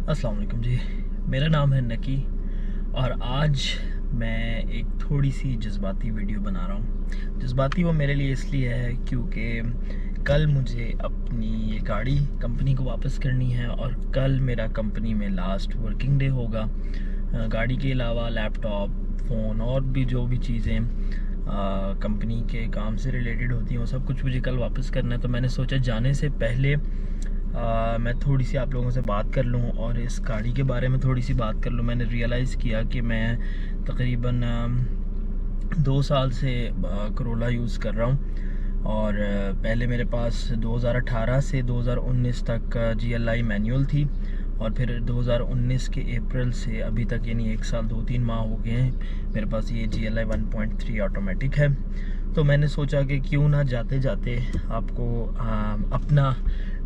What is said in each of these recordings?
अस्सलाम वालेकुम जी। मेरा नाम है नकी और आज मैं एक थोड़ी सी जज्बाती वीडियो बना रहा हूँ। जज्बाती वो मेरे लिए इसलिए है क्योंकि कल मुझे अपनी ये गाड़ी कंपनी को वापस करनी है और कल मेरा कंपनी में लास्ट वर्किंग डे होगा। गाड़ी के अलावा लैपटॉप, फ़ोन और भी जो भी चीज़ें कंपनी के काम से रिलेटेड होती हैं वो सब कुछ मुझे कल वापस करना है। तो मैंने सोचा जाने से पहले मैं थोड़ी सी आप लोगों से बात कर लूँ और इस गाड़ी के बारे में थोड़ी सी बात कर लूँ। मैंने रियलाइज़ किया कि मैं तकरीबन 2 साल से करोला यूज़ कर रहा हूँ और पहले मेरे पास 2018 से 2019 तक GLI मैनुअल थी और फिर 2019 के अप्रैल से अभी तक यानी 1 साल 2-3 माह हो गए हैं मेरे पास ये GLI 1.3 ऑटोमेटिक है। तो मैंने सोचा कि क्यों ना जाते जाते आपको अपना,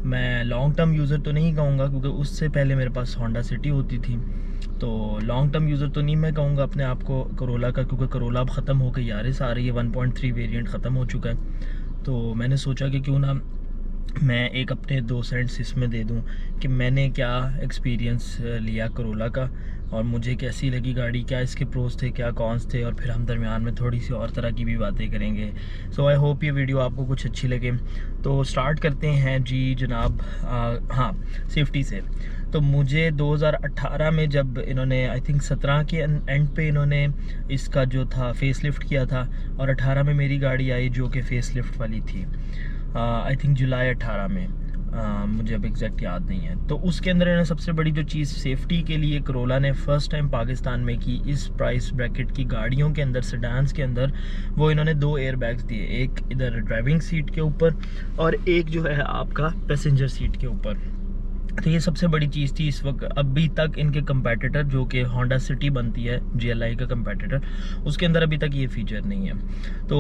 मैं लॉन्ग टर्म यूज़र तो नहीं कहूँगा क्योंकि उससे पहले मेरे पास होंडा सिटी होती थी, तो लॉन्ग टर्म यूज़र तो नहीं मैं कहूँगा अपने आप को करोला का, क्योंकि करोला अब ख़त्म हो गई, यारिस आ रही है 1.3 वेरिएंट ख़त्म हो चुका है। तो मैंने सोचा कि क्यों ना मैं एक अपने 2 सेंट्स इसमें दे दूं कि मैंने क्या एक्सपीरियंस लिया करोला का और मुझे कैसी लगी गाड़ी, क्या इसके प्रोस थे, क्या कॉन्स थे, और फिर हम दरमियान में थोड़ी सी और तरह की भी बातें करेंगे। सो आई होप ये वीडियो आपको कुछ अच्छी लगे। तो स्टार्ट करते हैं जी जनाब। हाँ, सेफ्टी से। तो मुझे 2018 में जब इन्होंने आई थिंक 17 के एंड पे इन्होंने इसका जो था फेस लिफ्ट किया था और 18 में मेरी गाड़ी आई जो कि फेस लिफ्ट वाली थी, आई थिंक जुलाई 18 में, मुझे अब एग्जैक्ट याद नहीं है। तो उसके अंदर इन्होंने सबसे बड़ी जो चीज़ सेफ्टी के लिए करोला ने फर्स्ट टाइम पाकिस्तान में की, इस प्राइस ब्रैकेट की गाड़ियों के अंदर, सेडान्स के अंदर, वो इन्होंने 2 एयर बैग्स दिए, एक इधर ड्राइविंग सीट के ऊपर और एक जो है आपका पैसेंजर सीट के ऊपर। तो ये सबसे बड़ी चीज़ थी इस वक्त। अभी तक इनके कंपेटिटर जो कि होंडा सिटी बनती है GLI का कंपेटिटर, उसके अंदर अभी तक ये फीचर नहीं है। तो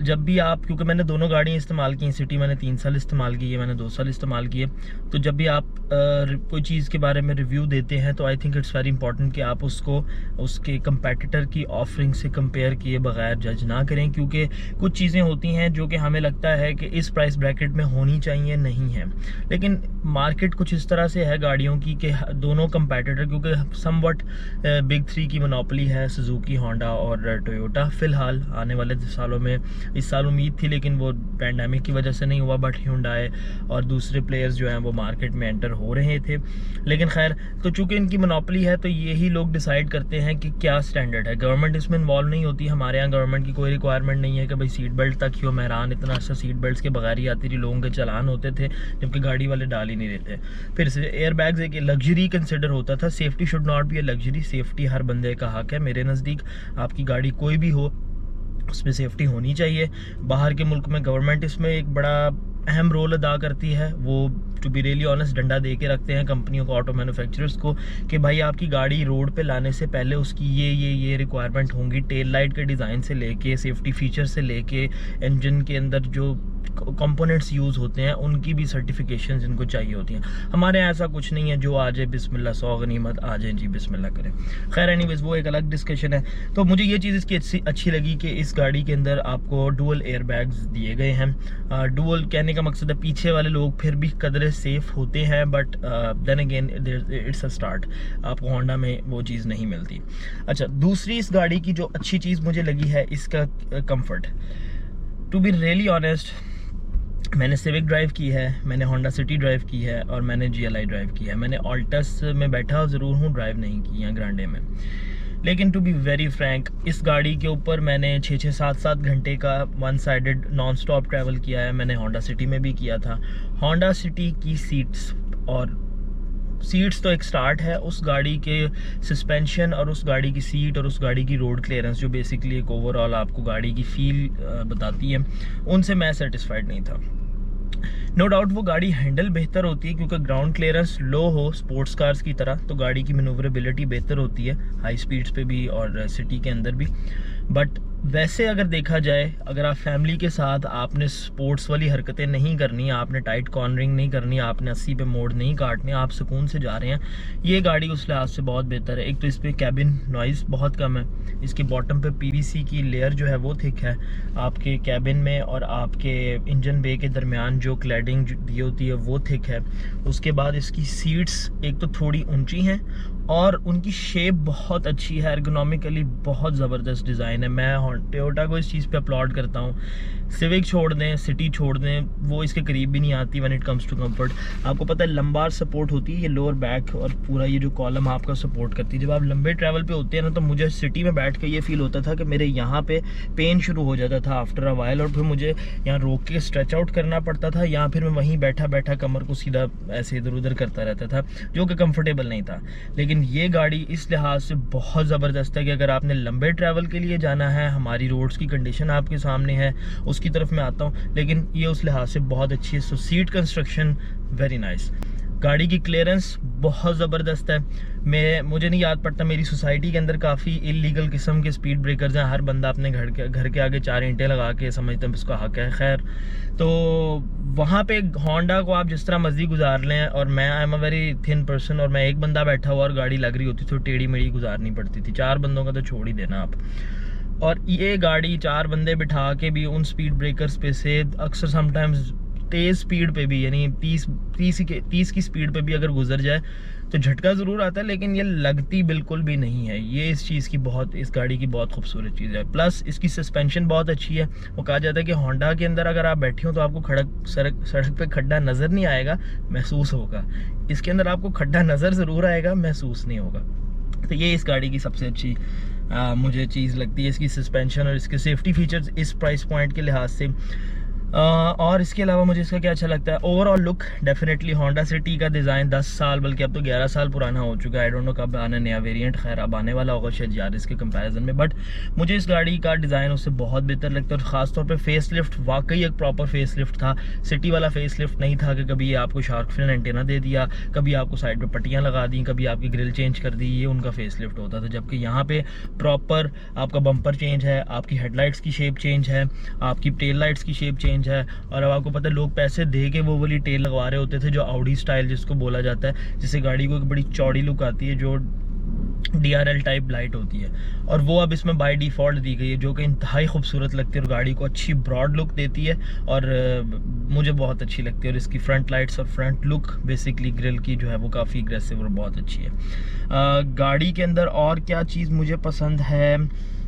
जब भी आप, क्योंकि मैंने दोनों गाड़ियाँ इस्तेमाल की, सिटी मैंने 3 साल इस्तेमाल की है, मैंने 2 साल इस्तेमाल किए, तो जब भी आप कोई चीज़ के बारे में रिव्यू देते हैं तो I think it's very important कि आप उसको उसके कंपेटिटर की ऑफरिंग से कंपेयर किए बगैर जज ना करें, क्योंकि कुछ चीज़ें होती हैं जो कि हमें लगता है कि इस प्राइस ब्रैकेट में होनी चाहिए, नहीं है, लेकिन मार्केट कुछ इस तरह से है गाड़ियों की कि दोनों कंपेटिटर, क्योंकि समवट बिग 3 की मोनोपोली है, सुजुकी, होंडा और टोयोटा। फिलहाल आने वाले सालों में, इस साल उम्मीद थी लेकिन वो पैंडेमिक की वजह से नहीं हुआ, बट hyundai और दूसरे प्लेयर्स जो हैं वो मार्केट में एंटर हो रहे थे। लेकिन खैर, तो चूंकि इनकी मोनोपोली है तो यही लोग डिसाइड करते हैं कि क्या स्टैंडर्ड है। गवर्नमेंट इसमें इन्वॉल्व नहीं होती। हमारे यहाँ गवर्नमेंट की कोई रिक्वायरमेंट नहीं है कि भाई सीट बेल्ट तक ही हो। मेहरान इतना अच्छा सीट बेल्ट के बगैर ही आती थी, लोगों के चलान होते थे जबकि गाड़ी वाले डाल ही नहीं देते। फिर से एयर बैग्स एक लग्जरी कंसिडर होता था। Safety should not be a luxury, safety हर बंदे का हक है मेरे नज़दीक। आपकी गाड़ी कोई भी हो उसमें सेफ्टी होनी चाहिए। बाहर के मुल्क में गवर्नमेंट इसमें एक बड़ा अहम रोल अदा करती है। वो टू बी रियली ऑनेस्ट डंडा दे के रखते हैं कंपनियों को, ऑटो मैन्युफैक्चरर्स को, कि भाई आपकी गाड़ी रोड पे लाने से पहले उसकी ये रिक्वायरमेंट होंगी। टेल लाइट के डिज़ाइन से लेके, सेफ्टी फीचर से लेके, इंजन के अंदर जो कंपोनेंट्स यूज़ होते हैं उनकी भी सर्टिफिकेशन इनको चाहिए होती हैं। हमारे यहाँ ऐसा कुछ नहीं है, जो आ जाए बिस्मिल्लाह, 100 गनीमत, आ जाए जी बिस्मिल्लाह करें। खैर एनीवेज वो एक अलग डिस्कशन है। तो मुझे ये चीज़ इसकी अच्छी लगी कि इस गाड़ी के अंदर आपको डुअल एयर बैग्स दिए गए हैं। डुअल कहने का मकसद है पीछे वाले लोग फिर भी कदरे सेफ होते हैं, but then again it's a start, आपको होंडा में वो चीज़ नहीं मिलती। अच्छा, दूसरी इस गाड़ी की जो अच्छी चीज़ मुझे लगी है इसका comfort. To be really honest, मैंने सिविक ड्राइव की है, मैंने होंडा सिटी ड्राइव की है और मैंने GLI ड्राइव की है। मैंने ऑल्टस में बैठा ज़रूर हूँ, ड्राइव नहीं की है ग्रांडे में। लेकिन टू बी वेरी फ्रैंक, इस गाड़ी के ऊपर मैंने 6-6, 7-7 घंटे का one sided non stop travel किया है। मैंने होंडा सिटी में भी किया था। होंडा सिटी की सीट्स तो एक स्टार्ट है, उस गाड़ी के सस्पेंशन और उस गाड़ी की सीट और उस गाड़ी की रोड क्लियरेंस जो बेसिकली एक ओवरऑल आपको गाड़ी की फील बताती है, उनसे मैं सेटिस्फाइड नहीं था। नो डाउट वो गाड़ी हैंडल बेहतर होती है क्योंकि ग्राउंड क्लियरेंस लो हो स्पोर्ट्स कार्स की तरह, तो गाड़ी की मैनूवरेबिलिटी बेहतर होती है हाई स्पीड्स पे भी और सिटी के अंदर भी। बट वैसे अगर देखा जाए, अगर आप फैमिली के साथ, आपने स्पोर्ट्स वाली हरकतें नहीं करनी, आपने टाइट कॉर्नरिंग नहीं करनी, आपने 80 पे मोड़ नहीं काटने, आप सुकून से जा रहे हैं, ये गाड़ी उस लिहाज से बहुत बेहतर है। एक तो इस पर कैबिन नॉइज़ बहुत कम है, इसके बॉटम पे पीवीसी की लेयर जो है वो थिक है, आपके कैबिन में और आपके इंजन बे के दरमियान जो क्लैडिंग दी होती है वो थिक है। उसके बाद इसकी सीट्स एक तो थोड़ी ऊंची हैं और उनकी शेप बहुत अच्छी है, एर्गोनॉमिकली बहुत ज़बरदस्त डिज़ाइन है। मैं टोयोटा को इस चीज़ पे अपलॉड करता हूँ। सिविक छोड़ दें, सिटी छोड़ दें, वो इसके करीब भी नहीं आती when it comes to comfort. आपको पता है लंबार सपोर्ट होती है, ये लोअर बैक और पूरा ये जो कॉलम आपका सपोर्ट करती है। जब आप लंबे ट्रैवल पे होते हैं ना, तो मुझे सिटी में बैठ के ये फील होता था कि मेरे यहाँ पे पेन शुरू हो जाता था आफ्टर अ वाइल, और फिर मुझे यहाँ रोक के स्ट्रेच आउट करना पड़ता था, या फिर मैं वहीं बैठा बैठा कमर को सीधा ऐसे इधर उधर करता रहता था, जो कि कंफर्टेबल नहीं था। लेकिन ये गाड़ी इस लिहाज से बहुत ज़बरदस्त है कि अगर आपने लंबे ट्रैवल के लिए जाना है, हमारी रोड्स की कंडीशन आपके सामने है, उसकी तरफ मैं आता हूँ, लेकिन ये उस लिहाज से बहुत अच्छी है। सो सीट कंस्ट्रक्शन वेरी नाइस। गाड़ी की क्लियरेंस बहुत ज़बरदस्त है। मुझे नहीं याद पड़ता, मेरी सोसाइटी के अंदर काफ़ी इलीगल किस्म के स्पीड ब्रेकर्स हैं। हर बंदा अपने घर के आगे 4 ईंटें लगा के समझते हैं उसका हक है। खैर, तो वहाँ पे होंडा को आप जिस तरह मर्जी गुजार लें, और मैं I am a very thin person, और मैं एक बंदा बैठा हुआ और गाड़ी लग रही होती तो टेढ़ी मेढ़ी गुजारनी पड़ती थी। 4 बंदों का तो छोड़ ही देना आप। और ये गाड़ी 4 बंदे बिठा के भी उन स्पीड ब्रेकर्स पे से अक्सर समटाइम्स तेज़ स्पीड पे भी, यानी 30 की स्पीड पे भी अगर गुजर जाए तो झटका ज़रूर आता है, लेकिन ये लगती बिल्कुल भी नहीं है। ये इस गाड़ी की बहुत खूबसूरत चीज़ है। प्लस इसकी सस्पेंशन बहुत अच्छी है। वो कहा जाता है कि होंडा के अंदर अगर आप बैठे हो तो आपको सड़क पे खड्डा नज़र नहीं आएगा, महसूस होगा। इसके अंदर आपको खड्डा नज़र ज़रूर आएगा, महसूस नहीं होगा। तो ये इस गाड़ी की सबसे अच्छी मुझे चीज़ लगती है, इसकी सस्पेंशन और इसके सेफ्टी फीचर्स इस प्राइस पॉइंट के लिहाज से। और इसके अलावा मुझे इसका क्या अच्छा लगता है, overall look definitely Honda city का डिज़ाइन 10 साल बल्कि अब तो 11 साल पुराना हो चुका है। आई डोंट नो कब आना नया वेरिएंट, खैर अब आने वाला होगा शायद यार इसके कंपैरिजन में, बट मुझे इस गाड़ी का डिज़ाइन उससे बहुत बेहतर लगता है। और ख़ासतौर पे फेस लिफ्ट वाकई एक प्रॉपर फेस लिफ्ट था। सिटी वाला फेस लिफ्ट नहीं था कि कभी ये आपको शार्क फिन एंटेना दे दिया, कभी आपको साइड पर पट्टियाँ लगा दी, कभी आपकी ग्रिल चेंज कर दी, ये उनका फेस लिफ्ट होता था। जबकि यहाँ पे प्रॉपर आपका बम्पर चेंज है, आपकी हेडलाइट्स की शेप चेंज है, आपकी टेल लाइट्स की शेप चेंज है। और अब आपको पता है लोग पैसे दे के वो वाली टेल लगवा रहे होते थे जो ऑडी स्टाइल जिसको बोला जाता है, जिससे गाड़ी को एक बड़ी चौड़ी लुक आती है, जो DRL टाइप लाइट होती है, और वो अब इसमें बाय डिफ़ॉल्ट दी गई है, जो कि इंतहाई खूबसूरत लगती है और गाड़ी को अच्छी ब्रॉड लुक देती है, और मुझे बहुत अच्छी लगती है। और इसकी फ्रंट लाइट्स और फ्रंट लुक बेसिकली ग्रिल की जो है वो काफ़ी एग्रेसिव और बहुत अच्छी है। गाड़ी के अंदर और क्या चीज़ मुझे पसंद है,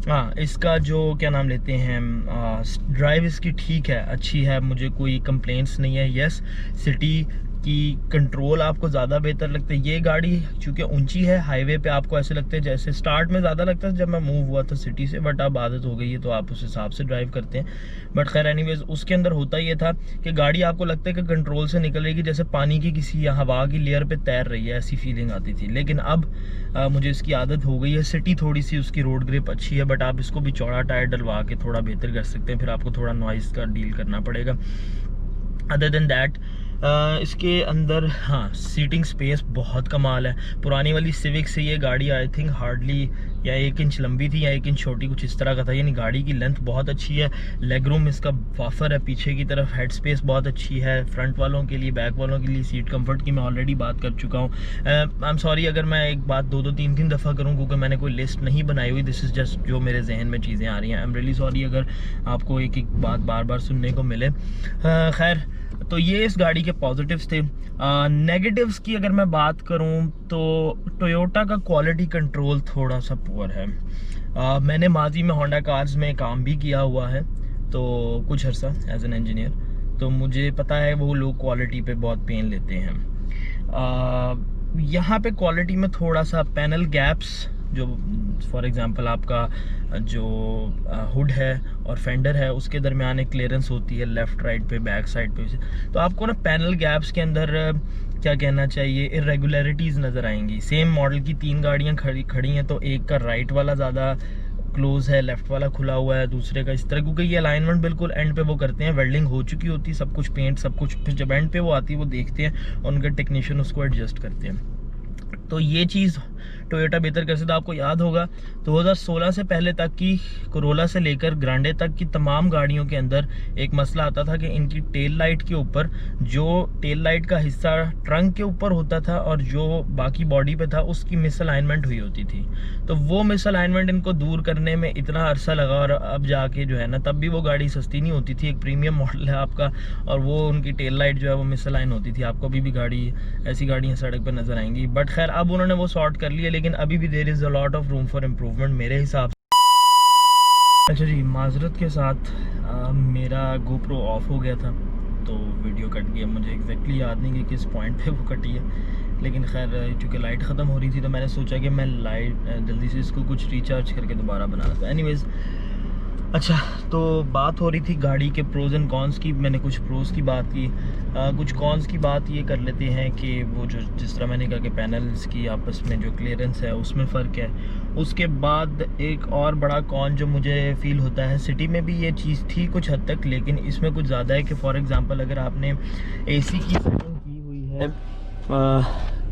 हाँ, इसका जो क्या नाम लेते हैं, ड्राइव इसकी ठीक है, अच्छी है, मुझे कोई कंप्लेंट्स नहीं है। यस, सिटी की कंट्रोल आपको ज़्यादा बेहतर लगता है। ये गाड़ी चूँकि ऊंची है, हाईवे पे आपको ऐसे लगता है, जैसे स्टार्ट में ज़्यादा लगता है जब मैं मूव हुआ था सिटी से, बट अब आदत हो गई है तो आप उस हिसाब से ड्राइव करते हैं। बट खैर एनीवेज, उसके अंदर होता ये था कि गाड़ी आपको लगता है कि कंट्रोल से निकल रही है, जैसे पानी की किसी हवा की लेयर पे तैर रही है, ऐसी फीलिंग आती थी। लेकिन अब मुझे इसकी आदत हो गई है। सिटी थोड़ी सी उसकी रोड ग्रिप अच्छी है, बट आप इसको भी चौड़ा टायर डलवा के थोड़ा बेहतर कर सकते हैं, फिर आपको थोड़ा नॉइज़ का डील करना पड़ेगा। अदर देन दैट इसके अंदर हाँ, सीटिंग स्पेस बहुत कमाल है। पुरानी वाली सिविक से ये गाड़ी आई थिंक हार्डली या 1 इंच लंबी थी या 1 इंच छोटी, कुछ इस तरह का था, यानी गाड़ी की लेंथ बहुत अच्छी है। लेग रूम इसका वाफर है पीछे की तरफ, हेड स्पेस बहुत अच्छी है फ्रंट वालों के लिए, बैक वालों के लिए। सीट कंफर्ट की मैं ऑलरेडी बात कर चुका हूँ। आई एम सॉरी अगर मैं एक बात 2-2 3-3 दफ़ा करूँ, क्योंकि मैंने कोई लिस्ट नहीं बनाई हुई, दिस इज़ जस्ट जो मेरे जहन में चीज़ें आ रही हैं। आई एम रियली सॉरी अगर आपको एक एक बात बार बार सुनने को मिले। खैर, तो ये इस गाड़ी के पॉजिटिव्स थे। नेगेटिव्स की अगर मैं बात करूं तो टोयोटा का क्वालिटी कंट्रोल थोड़ा सा पुअर है। मैंने माजी में होंडा कार्स में काम भी किया हुआ है, तो कुछ अर्सा एज एन इंजीनियर, तो मुझे पता है वो लोग क्वालिटी पे बहुत पेन लेते हैं। यहाँ पे क्वालिटी में थोड़ा सा पैनल गैप्स, जो फॉर एग्जांपल आपका जो हुड है और फेंडर है उसके दरमियान एक क्लियरेंस होती है लेफ़्ट राइट पे, बैक साइड पे, तो आपको ना पैनल गैप्स के अंदर क्या कहना चाहिए, इरेगुलरिटीज़ नज़र आएंगी। सेम मॉडल की 3 गाड़ियाँ खड़ी हैं, तो एक का राइट वाला ज़्यादा क्लोज है, लेफ्ट वाला खुला हुआ है, दूसरे का इस तरह, क्योंकि ये अलाइनमेंट बिल्कुल एंड पे वो करते हैं, वेल्डिंग हो चुकी होती है, सब कुछ पेंट सब कुछ, फिर जब एंड पे वो आती है वो देखते हैं और उनके टेक्नीशियन उसको एडजस्ट करते हैं। तो ये चीज़ टोयोटा बेहतर कर सकता है। आपको याद होगा 2016 से पहले तक की कोरोला से लेकर ग्रांडे तक की तमाम गाड़ियों के अंदर एक मसला आता था कि इनकी टेल लाइट के ऊपर, जो टेल लाइट का हिस्सा ट्रंक के ऊपर होता था और जो बाकी बॉडी पे था, उसकी मिसअलाइनमेंट हुई होती थी। तो वो मिसअलाइनमेंट इनको दूर करने में इतना अरसा लगा और अब जाके जो है ना, तब भी वो गाड़ी सस्ती नहीं होती थी, एक प्रीमियम मॉडल है आपका, और वो उनकी टेल लाइट जो है वो मिसअलाइन होती थी। आपको अभी भी गाड़ी, ऐसी गाड़ियाँ सड़क पर नजर आएंगी, बट खैर अब उन्होंने वो सॉर्ट कर लिया, लेकिन अभी भी there is a lot of room for improvement मेरे हिसाब से। अच्छा जी, माजरत के साथ मेरा गोप्रो ऑफ हो गया था तो वीडियो कट गया। मुझे एग्जैक्टली याद नहीं कि किस पॉइंट पे वो कटी है, लेकिन खैर चूँकि लाइट ख़त्म हो रही थी तो मैंने सोचा कि मैं लाइट जल्दी से इसको कुछ रिचार्ज करके दोबारा बना लेता। एनीवेज़, अच्छा, तो बात हो रही थी गाड़ी के प्रोज एंड कॉन्स की। मैंने कुछ प्रोज की बात की, कुछ कॉन्स की बात ये कर लेते हैं कि वो जो जिस तरह मैंने कहा कि पैनल्स की आपस में जो क्लियरेंस है उसमें फ़र्क है। उसके बाद एक और बड़ा कॉन जो मुझे फ़ील होता है, सिटी में भी ये चीज़ थी कुछ हद तक, लेकिन इसमें कुछ ज़्यादा है कि फॉर एग्ज़ाम्पल अगर आपने एसी की सेटिंग की हुई है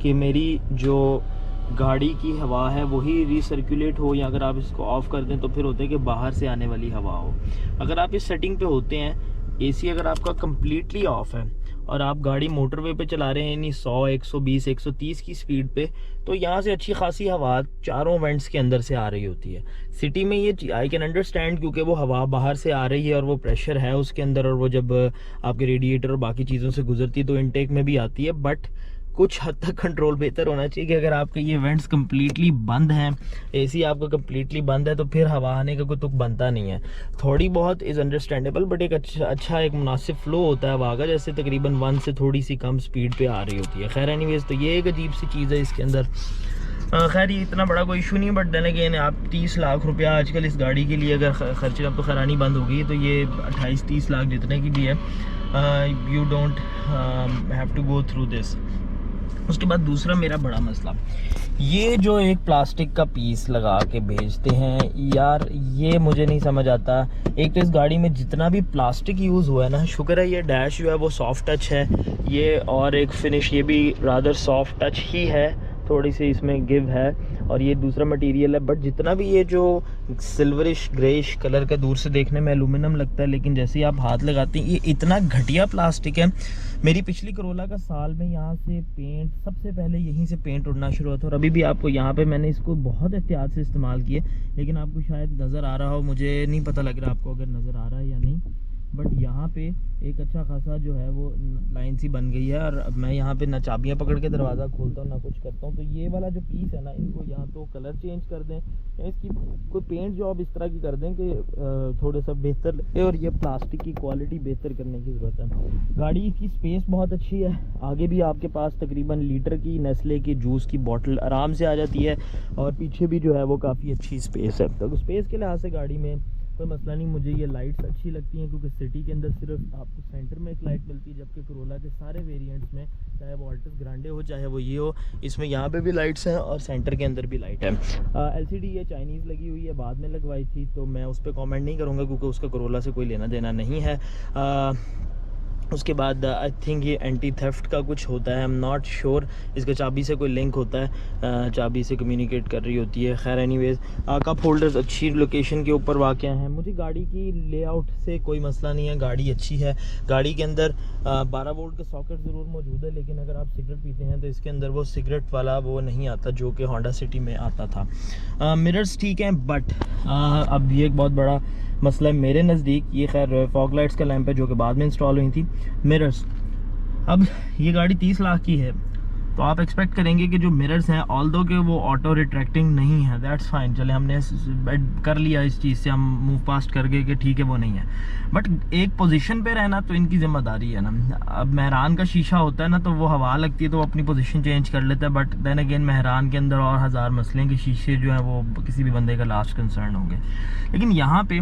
कि मेरी जो गाड़ी की हवा है वही रिसर्कुलेट हो, या अगर आप इसको ऑफ़ कर दें तो फिर होता है कि बाहर से आने वाली हवा हो। अगर आप इस सेटिंग पे होते हैं, एसी अगर आपका कम्प्लीटली ऑफ है और आप गाड़ी मोटरवे पे चला रहे हैं, यानी 100, 120, 130 की स्पीड पे, तो यहाँ से अच्छी खासी हवा चारों वेंट्स के अंदर से आ रही होती है। सिटी में ये आई कैन अंडरस्टैंड, क्योंकि वो हवा बाहर से आ रही है और वो प्रेशर है उसके अंदर, और वो जब आपके रेडिएटर और बाकी चीज़ों से गुजरती है तो इनटेक में भी आती है। बट कुछ हद तक कंट्रोल बेहतर होना चाहिए कि अगर आपके ये वेंट्स कम्प्लीटली बंद हैं, एसी आपका कम्प्लीटली बंद है, तो फिर हवा आने का कोई तुक बनता नहीं है। थोड़ी बहुत इज़ अंडरस्टैंडेबल, बट एक अच्छा एक मुनासिब फ्लो होता है हवा का, जैसे तकरीबन 1 से थोड़ी सी कम स्पीड पे आ रही होती है। खैर एनीवेज, तो ये एक अजीब सी चीज़ है इसके अंदर। खैर ये इतना बड़ा कोई इशू नहीं, बट देन अगेन आप 30 लाख रुपया आजकल इस गाड़ी के लिए अगर खर्चे, अब तो खरानी बंद हो गई, तो ये 28-30 लाख जितने की भी है, you don't have to go through this. उसके बाद दूसरा मेरा बड़ा मसला, ये जो एक प्लास्टिक का पीस लगा के भेजते हैं यार, ये मुझे नहीं समझ आता। एक तो इस गाड़ी में जितना भी प्लास्टिक यूज़ हुआ है ना, शुक्र है ये डैश जो है वो सॉफ्ट टच है ये, और एक फिनिश ये भी रादर सॉफ्ट टच ही है, थोड़ी सी इसमें गिव है, और ये दूसरा मटेरियल है। बट जितना भी ये जो सिल्वरिश ग्रेइश कलर का दूर से देखने में एलुमिनियम लगता है, लेकिन जैसे ही आप हाथ लगाते हैं ये इतना घटिया प्लास्टिक है। मेरी पिछली करोला का साल में यहाँ से पेंट, सबसे पहले यहीं से पेंट उड़ना शुरू हुआ था, और अभी भी आपको यहाँ पे मैंने इसको बहुत एहतियात से इस्तेमाल किया, लेकिन आपको शायद नज़र आ रहा हो, मुझे नहीं पता लग रहा आपको अगर नज़र आ रहा है या नहीं, बट यहाँ पे एक अच्छा खासा जो है वो लाइन सी बन गई है। और अब मैं यहाँ पे ना चाबियाँ पकड़ के दरवाज़ा खोलता हूँ ना कुछ करता हूँ, तो ये वाला जो पीस है ना, इनको यहाँ तो कलर चेंज कर दें या इसकी कोई पेंट जॉब इस तरह की कर दें कि थोड़ा सा बेहतर लगे, और ये प्लास्टिक की क्वालिटी बेहतर करने की ज़रूरत है। गाड़ी की स्पेस बहुत अच्छी है, आगे भी आपके पास तकरीबन लीटर की नेस्ले की जूस की बॉटल आराम से आ जाती है, और पीछे भी जो है वो काफ़ी अच्छी स्पेस है। तो स्पेस के लिहाज से गाड़ी में कोई मसला नहीं। मुझे ये लाइट्स अच्छी लगती हैं, क्योंकि सिटी के अंदर सिर्फ आपको सेंटर में एक लाइट मिलती है, जबकि कोरोला के सारे वेरिएंट्स में, चाहे वो अल्टस ग्रांडे हो चाहे वो ये हो, इसमें यहाँ पे भी लाइट्स हैं और सेंटर के अंदर भी लाइट है। LCD ये चाइनीज़ लगी हुई है, बाद में लगवाई थी, तो मैं उस पर कॉमेंट नहीं करूँगा क्योंकि उसका कोरोला से कोई लेना देना नहीं है। उसके बाद आई थिंक ये एंटी थेफ्ट का कुछ होता है, आई एम नॉट श्योर, इसका चाबी से कोई लिंक होता है, चाबी से कम्युनिकेट कर रही होती है। खैर एनीवेज, कप होल्डर्स अच्छी लोकेशन के ऊपर वाक़या हैं। मुझे गाड़ी की लेआउट से कोई मसला नहीं है, गाड़ी अच्छी है। गाड़ी के अंदर 12 वोल्ट का सॉकेट ज़रूर मौजूद है, लेकिन अगर आप सिगरेट पीते हैं तो इसके अंदर वो सिगरेट वाला वो नहीं आता जो कि होंडा सिटी में आता था। मिरर्स ठीक हैं, बट अब ये एक बहुत बड़ा मसला है मेरे नज़दीक, ये खैर फॉग लाइट्स का लैंप है जो कि बाद में इंस्टॉल हुई थी। मिरर्स, अब ये गाड़ी 30 लाख की है, तो आप एक्सपेक्ट करेंगे कि जो मिरर्स हैं, ऑल्दो के वो ऑटो रिट्रैक्टिंग नहीं है, दैट्स फाइन, चले हमने कर लिया इस चीज़ से, हम मूव पास्ट कर गए कि ठीक है वो नहीं है, बट एक पोजीशन पे रहना तो इनकी जिम्मेदारी है ना। अब मेहरान का शीशा होता है ना, तो वो हवा लगती है तो वो अपनी पोजीशन चेंज कर लेता है, बट देन अगेन मेहरान के अंदर और हज़ार मसले के शीशे जो हैं वो किसी भी बंदे का लास्ट कंसर्न होंगे। लेकिन यहाँ पे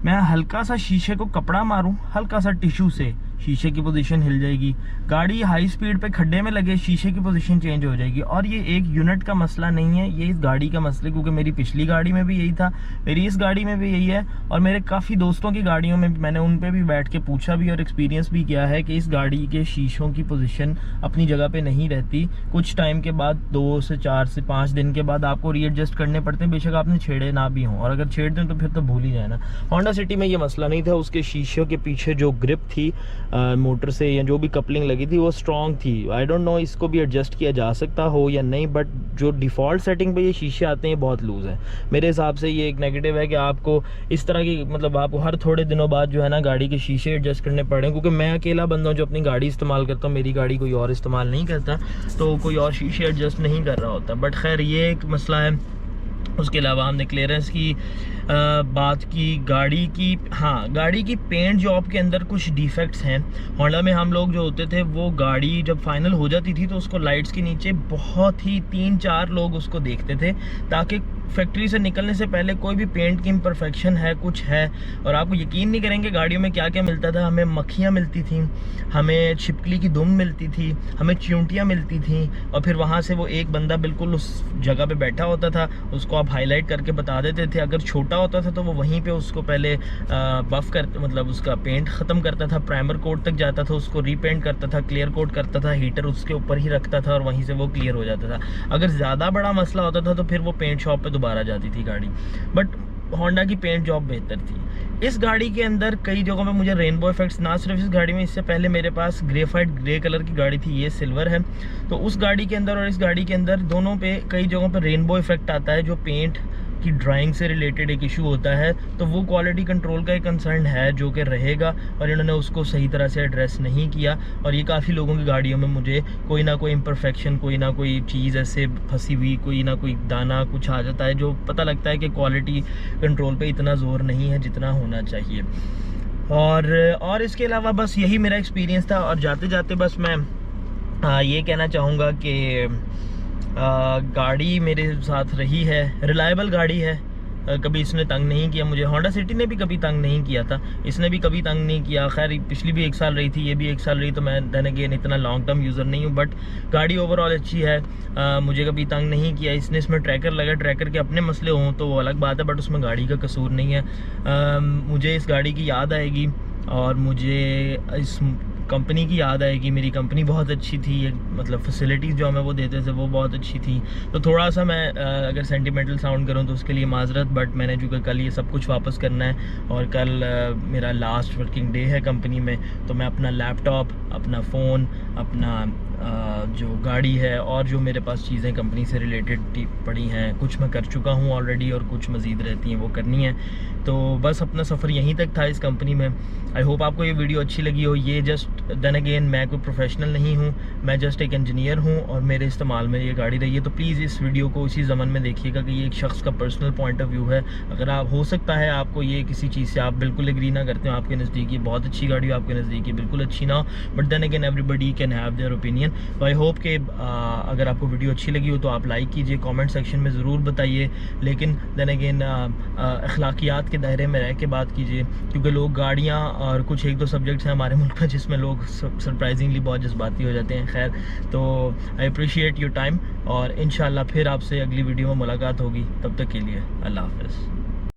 मैं हल्का सा शीशे को कपड़ा मारूं, हल्का सा टिश्यू से, शीशे की पोजीशन हिल जाएगी। गाड़ी हाई स्पीड पे खड्डे में लगे, शीशे की पोजीशन चेंज हो जाएगी। और ये एक यूनिट का मसला नहीं है, ये इस गाड़ी का मसला, क्योंकि मेरी पिछली गाड़ी में भी यही था, मेरी इस गाड़ी में भी यही है, और मेरे काफ़ी दोस्तों की गाड़ियों में मैंने उन पर भी बैठ के पूछा भी और एक्सपीरियंस भी किया है कि इस गाड़ी के शीशों की पोजीशन अपनी जगह पे नहीं रहती। कुछ टाइम के बाद 2 से 4 से 5 दिन के बाद आपको रीएडजस्ट करने पड़ते हैं, बेशक आपने छेड़े ना भी हों, और अगर छेड़ दें तो फिर तो भूल ही जाए ना। होंडा सिटी में ये मसला नहीं था, उसके शीशों के पीछे जो ग्रिप थी मोटर से या जो भी कपलिंग लगी थी वो स्ट्रॉन्ग थी। आई डोंट नो इसको भी एडजस्ट किया जा सकता हो या नहीं, बट जो डिफ़ॉल्ट सेटिंग पे ये शीशे आते हैं बहुत लूज़ है। मेरे हिसाब से ये एक नेगेटिव है कि आपको इस तरह की, मतलब आपको हर थोड़े दिनों बाद जो है ना गाड़ी के शीशे एडजस्ट करने पड़े, क्योंकि मैं अकेला बंदा हूँ जो अपनी गाड़ी इस्तेमाल करता हूँ, मेरी गाड़ी कोई और इस्तेमाल नहीं करता, तो कोई और शीशे एडजस्ट नहीं कर रहा होता। बट खैर ये एक मसला है। उसके अलावा हमने क्लियरेंस की बात की, गाड़ी की, हाँ गाड़ी की पेंट जॉब के अंदर कुछ डिफेक्ट्स हैं। होंडा में हम लोग जो होते थे वो गाड़ी जब फाइनल हो जाती थी तो उसको लाइट्स के नीचे बहुत ही 3-4 लोग उसको देखते थे, ताकि फैक्ट्री से निकलने से पहले कोई भी पेंट की इम्परफेक्शन है, कुछ है। और आपको यकीन नहीं करेंगे गाड़ियों में क्या क्या मिलता था। हमें मक्खियाँ मिलती थी, हमें छिपकली की दुम मिलती थी, हमें चिंटियाँ मिलती थी, और फिर वहाँ से वो एक बंदा बिल्कुल उस जगह पे बैठा होता था, उसको आप हाईलाइट करके बता देते थे। अगर छोटा होता था तो वो वहीं पे उसको पहले बफ कर, मतलब उसका पेंट ख़त्म करता था, प्राइमर कोट तक जाता था, उसको रीपेंट करता था, क्लियर कोट करता था, हीटर उसके ऊपर ही रखता था और वहीं से वो क्लियर हो जाता था। अगर ज़्यादा बड़ा मसला होता था तो फिर वो पेंट शॉप पे दोबारा जाती थी गाड़ी। बट होंडा की पेंट जॉब बेहतर थी। इस गाड़ी के अंदर कई जगहों पे मुझे रेनबो इफेक्ट्स, ना सिर्फ इस गाड़ी में, इससे पहले मेरे पास ग्रेफाइट ग्रे कलर की गाड़ी थी, ये सिल्वर है, तो उस गाड़ी के अंदर और इस गाड़ी के अंदर दोनों पे कई जगहों पे रेनबो इफेक्ट आता है, जो पेंट की ड्राइंग से रिलेटेड एक इशू होता है। तो वो क्वालिटी कंट्रोल का एक कंसर्न है जो कि रहेगा, और इन्होंने उसको सही तरह से एड्रेस नहीं किया। और ये काफ़ी लोगों की गाड़ियों में मुझे कोई ना कोई इम्परफेक्शन, कोई ना कोई चीज़ ऐसे फंसी हुई, कोई ना कोई दाना कुछ आ जाता है, जो पता लगता है कि क्वालिटी कंट्रोल पे इतना ज़ोर नहीं है जितना होना चाहिए। और इसके अलावा बस यही मेरा एक्सपीरियंस था। और जाते जाते बस मैं ये कहना चाहूँगा कि गाड़ी मेरे साथ रही है, रिलायबल गाड़ी है, कभी इसने तंग नहीं किया मुझे। होंडा सिटी ने भी कभी तंग नहीं किया था, इसने भी कभी तंग नहीं किया। खैर पिछली भी 1 साल रही थी, ये भी 1 साल रही, तो मैं देन अगेन इतना लॉन्ग टर्म यूज़र नहीं हूँ, बट गाड़ी ओवरऑल अच्छी है, मुझे कभी तंग नहीं किया। इसमें ट्रैकर लगा, ट्रैकर के अपने मसले हों तो वो अलग बात है, बट उसमें गाड़ी का कसूर नहीं है। मुझे इस गाड़ी की याद आएगी और मुझे इस कंपनी की याद आएगी। मेरी कंपनी बहुत अच्छी थी, मतलब फैसिलिटीज़ जो हमें वो देते थे वो बहुत अच्छी थी। तो थोड़ा सा मैं अगर सेंटिमेंटल साउंड करूँ तो उसके लिए माजरत, बट मैंने जो कल ये सब कुछ वापस करना है और कल मेरा लास्ट वर्किंग डे है कंपनी में, तो मैं अपना लैपटॉप, अपना फ़ोन, अपना जो गाड़ी है और जो मेरे पास चीज़ें कंपनी से रिलेटेड पड़ी हैं, कुछ मैं कर चुका हूँ ऑलरेडी और कुछ मज़ीद रहती हैं वो करनी है। तो बस अपना सफ़र यहीं तक था इस कंपनी में। आई होप आपको ये वीडियो अच्छी लगी हो। ये जस्ट देन अगेन मैं कोई प्रोफेशनल नहीं हूँ, मैं जस्ट एक इंजीनियर हूँ और मेरे इस्तेमाल में ये गाड़ी रही है। तो प्लीज़ इस वीडियो को इसी ज़मन में देखिएगा कि ये एक शख्स का पर्सनल पॉइंट ऑफ व्यू है। अगर आप, हो सकता है आपको ये किसी चीज़ से आप बिल्कुल एग्री ना करते हो, आपके नज़दीक ये बहुत अच्छी गाड़ी हो, आपके नज़दीक ये बिल्कुल अच्छी ना हो, but then again everybody can have their opinion. तो आई होप कि अगर आपको वीडियो अच्छी लगी हो तो आप लाइक कीजिए, कमेंट सेक्शन में ज़रूर बताइए, लेकिन देन अगेन अखलाकियात के दायरे में रह के बात कीजिए, क्योंकि लोग गाड़ियाँ और कुछ 1-2 सब्जेक्ट्स हैं हमारे मुल्क में जिसमें लोग सरप्राइजिंगली बहुत जज्बाती हो जाते हैं। खैर, तो आई अप्रिशिएट योर टाइम और इंशाल्लाह फिर आपसे अगली वीडियो में मुलाकात होगी। तब तक के लिए अल्लाह हाफ़िज़।